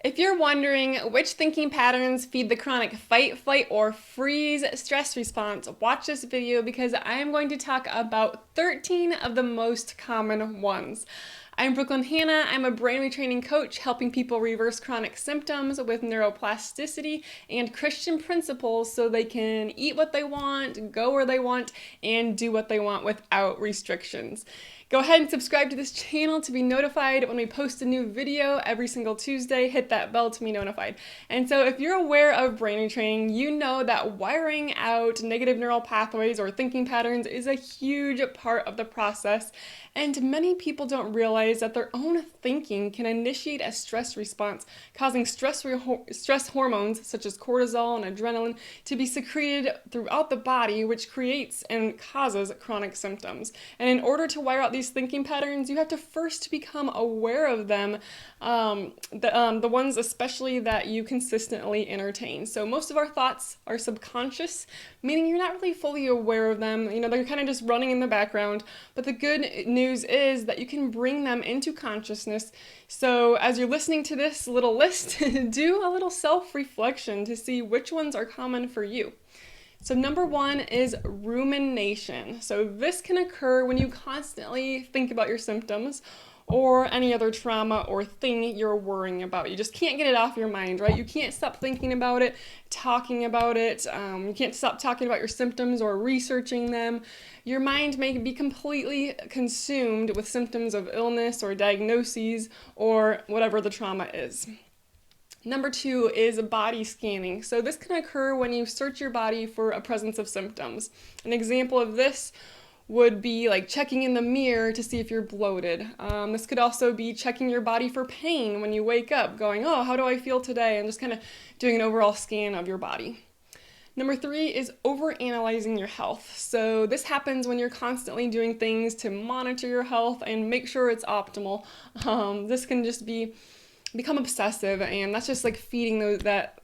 If you're wondering which thinking patterns feed the chronic fight, flight, or freeze stress response, watch this video because I am going to talk about 13 of the most common ones. I'm Brooklyn Hannah. I'm a brain retraining coach helping people reverse chronic symptoms with neuroplasticity and Christian principles so they can eat what they want, go where they want, and do what they want without restrictions. Go ahead and subscribe to this channel to be notified when we post a new video every single Tuesday. Hit that bell to be notified. And so if you're aware of brain training, you know that wiring out negative neural pathways or thinking patterns is a huge part of the process. And many people don't realize that their own thinking can initiate a stress response, causing stress hormones such as cortisol and adrenaline to be secreted throughout the body, which creates and causes chronic symptoms. And in order to wire out these thinking patterns, you have to first become aware of them, the ones especially that you consistently entertain. So most of our thoughts are subconscious, meaning you're not really fully aware of them. They're kind of just running in the background. But the good news is that you can bring them into consciousness. So as you're listening to this little list, do a little self-reflection to see which ones are common for you. So number one is rumination. So this can occur when you constantly think about your symptoms or any other trauma or thing you're worrying about. You just can't get it off your mind, right? You can't stop thinking about it, talking about it. You can't stop talking about your symptoms or researching them. Your mind may be completely consumed with symptoms of illness or diagnoses or whatever the trauma is. Number two is body scanning. So this can occur when you search your body for a presence of symptoms. An example of this would be like checking in the mirror to see if you're bloated. This could also be checking your body for pain when you wake up, going, oh, how do I feel today? And just kind of doing an overall scan of your body. Number three is overanalyzing your health. So this happens when you're constantly doing things to monitor your health and make sure it's optimal. This can just become obsessive, and that's just like feeding that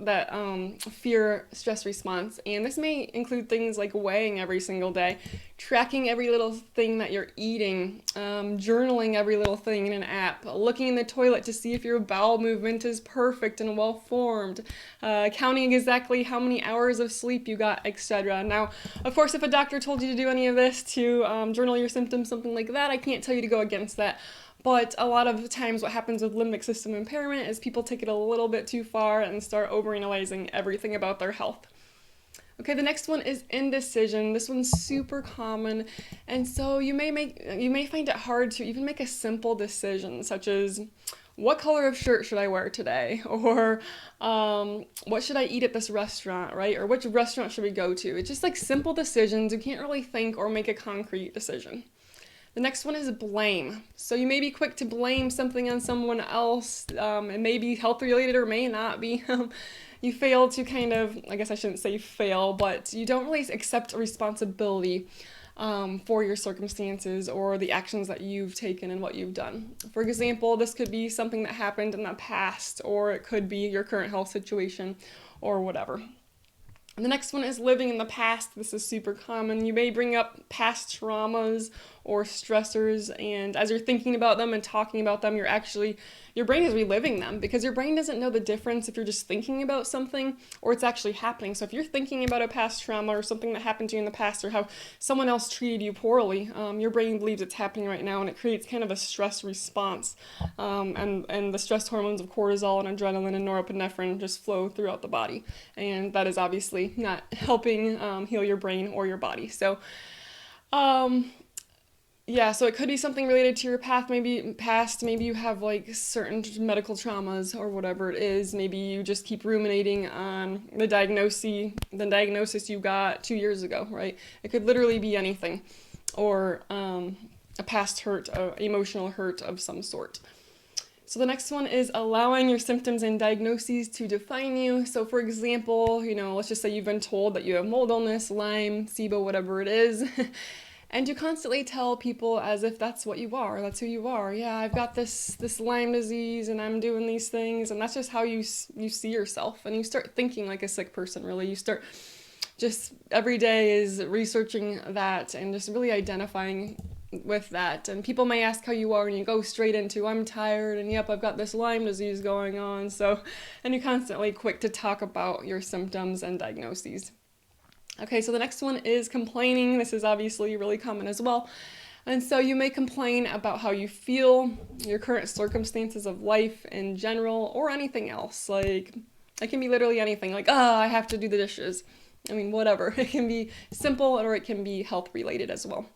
fear stress response. And this may include things like weighing every single day, tracking every little thing that you're eating, journaling every little thing in an app, looking in the toilet to see if your bowel movement is perfect and well formed, counting exactly how many hours of sleep you got, etc. Now, of course, if a doctor told you to do any of this, to journal your symptoms, something like that, I can't tell you to go against that. But a lot of the times what happens with limbic system impairment is people take it a little bit too far and start overanalyzing everything about their health. Okay, the next one is indecision. This one's super common, and so you may find it hard to even make a simple decision, such as what color of shirt should I wear today, or what should I eat at this restaurant, right? Or which restaurant should we go to? It's just like simple decisions. You can't really think or make a concrete decision. The next one is blame. So you may be quick to blame something on someone else. It may be health related or may not be. You fail to I guess I shouldn't say fail, but you don't really accept responsibility for your circumstances or the actions that you've taken and what you've done. For example, this could be something that happened in the past, or it could be your current health situation or whatever. And the next one is living in the past. This is super common. You may bring up past traumas or stressors, and as you're thinking about them and talking about them, your brain is reliving them, because your brain doesn't know the difference if you're just thinking about something or it's actually happening. So if you're thinking about a past trauma or something that happened to you in the past, or how someone else treated you poorly, your brain believes it's happening right now, and it creates kind of a stress response. And the stress hormones of cortisol and adrenaline and norepinephrine just flow throughout the body, and that is obviously not helping heal your brain or your body. So so it could be something related to your past. Maybe you have like certain medical traumas or whatever it is. Maybe you just keep ruminating on the diagnosis you got 2 years ago, right? It could literally be anything, or a past hurt, emotional hurt of some sort. So the next one is allowing your symptoms and diagnoses to define you. So for example, let's just say you've been told that you have mold illness, Lyme, SIBO, whatever it is. And you constantly tell people as if that's what you are, that's who you are. Yeah, I've got this Lyme disease and I'm doing these things, and that's just how you see yourself. And you start thinking like a sick person, really. You start just every day is researching that and just really identifying with that. And people may ask how you are, and you go straight into, I'm tired, and yep, I've got this Lyme disease going on. And you're constantly quick to talk about your symptoms and diagnoses. Okay, so the next one is complaining. This is obviously really common as well. And so you may complain about how you feel, your current circumstances of life in general, or anything else. Like, it can be literally anything, like, I have to do the dishes. I mean, whatever. It can be simple, or it can be health related as well.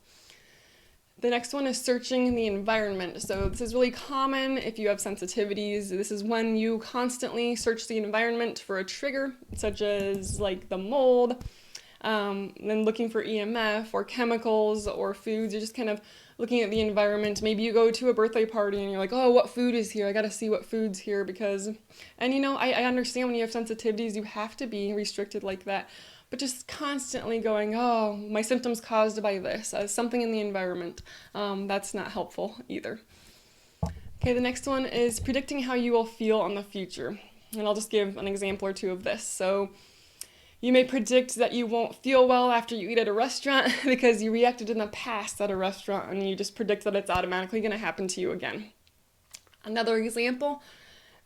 The next one is searching the environment. So this is really common if you have sensitivities. This is when you constantly search the environment for a trigger, such as like the mold, then looking for EMF or chemicals or foods. You're just kind of looking at the environment. Maybe you go to a birthday party and you're like, oh, what food is here? I got to see what food's here because, and I understand when you have sensitivities, you have to be restricted like that. But just constantly going, oh, my symptoms caused by this, as something in the environment, that's not helpful either. Okay, the next one is predicting how you will feel in the future. And I'll just give an example or two of this. So you may predict that you won't feel well after you eat at a restaurant because you reacted in the past at a restaurant, and you just predict that it's automatically going to happen to you again. Another example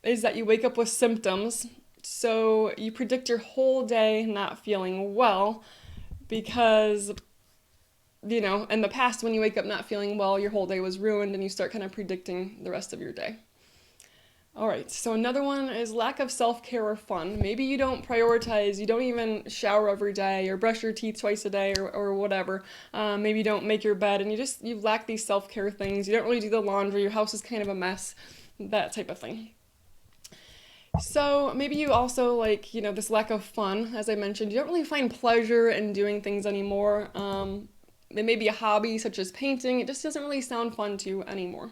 is that you wake up with symptoms. So you predict your whole day not feeling well because, in the past when you wake up not feeling well, your whole day was ruined, and you start kind of predicting the rest of your day. All right, so another one is lack of self-care or fun. Maybe you don't prioritize, you don't even shower every day or brush your teeth twice a day or whatever. Maybe you don't make your bed, and you lack these self-care things. You don't really do the laundry, your house is kind of a mess, that type of thing. So maybe you also this lack of fun, as I mentioned. You don't really find pleasure in doing things anymore. It may be a hobby such as painting. It just doesn't really sound fun to you anymore.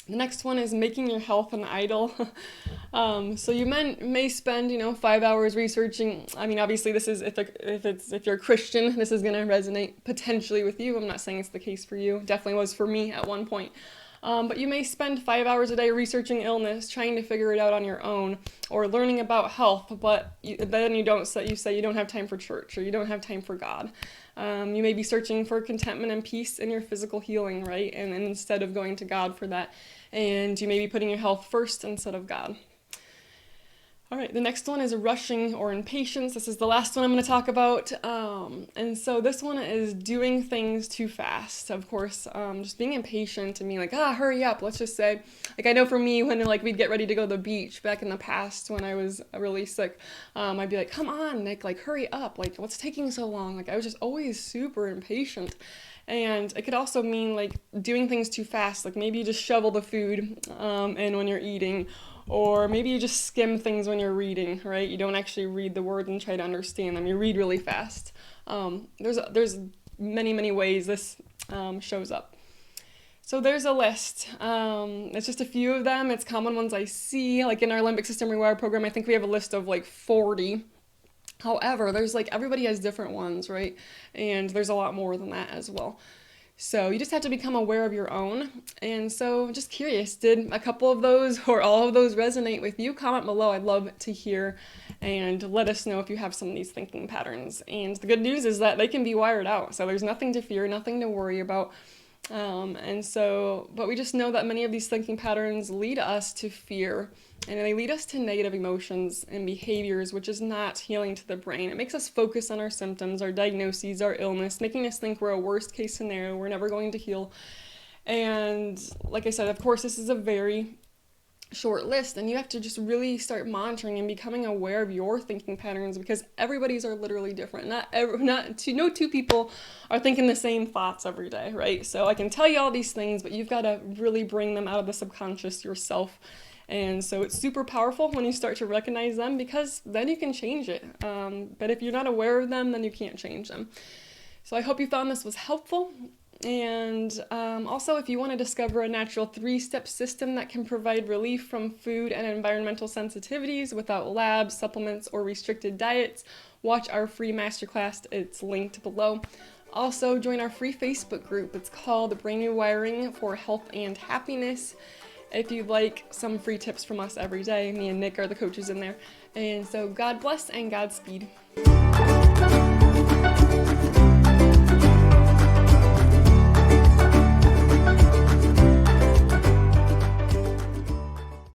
The next one is making your health an idol. So you may spend 5 hours researching. I mean, obviously this is if you're a Christian, this is going to resonate potentially with you. I'm not saying it's the case for you. Definitely was for me at one point. But you may spend 5 hours a day researching illness, trying to figure it out on your own, or learning about health, but then you say you don't have time for church, or you don't have time for God. You may be searching for contentment and peace in your physical healing, right? And instead of going to God for that. And you may be putting your health first instead of God. All right, the next one is rushing or impatience. This is the last one I'm going to talk about. And so this one is doing things too fast. Of course, just being impatient and being like, hurry up. Let's just say, I know for me when we'd get ready to go to the beach back in the past when I was really sick, I'd be like, come on, Nick, hurry up. What's taking so long? I was just always super impatient. And it could also mean doing things too fast. Maybe you just shovel the food in when you're eating, or maybe you just skim things when you're reading, right? You don't actually read the words and try to understand them. You read really fast. There's many, many ways this shows up. So there's a list. It's just a few of them. It's common ones I see. In our limbic system rewire program, I think we have a list of 40. However, there's everybody has different ones, right? And there's a lot more than that as well. So you just have to become aware of your own. And so just curious, did a couple of those or all of those resonate with you? Comment below. I'd love to hear, and let us know if you have some of these thinking patterns. And the good news is that they can be wired out. So there's nothing to fear, nothing to worry about. But we just know that many of these thinking patterns lead us to fear, and they lead us to negative emotions and behaviors, which is not healing to the brain. It makes us focus on our symptoms, our diagnoses, our illness, making us think we're a worst case scenario, we're never going to heal. And like I said, of course, this is a very short list, and you have to just really start monitoring and becoming aware of your thinking patterns, because everybody's are literally different. No two people are thinking the same thoughts every day, right? So I can tell you all these things, but you've got to really bring them out of the subconscious yourself. And so it's super powerful when you start to recognize them, because then you can change it. But if you're not aware of them, then you can't change them. So I hope you found this was helpful. And also, if you want to discover a natural 3-step system that can provide relief from food and environmental sensitivities without labs, supplements, or restricted diets, watch our free masterclass. It's linked below. Also, join our free Facebook group. It's called Brainy Rewiring for Health and Happiness. If you'd like some free tips from us every day, me and Nick are the coaches in there. And so God bless and Godspeed.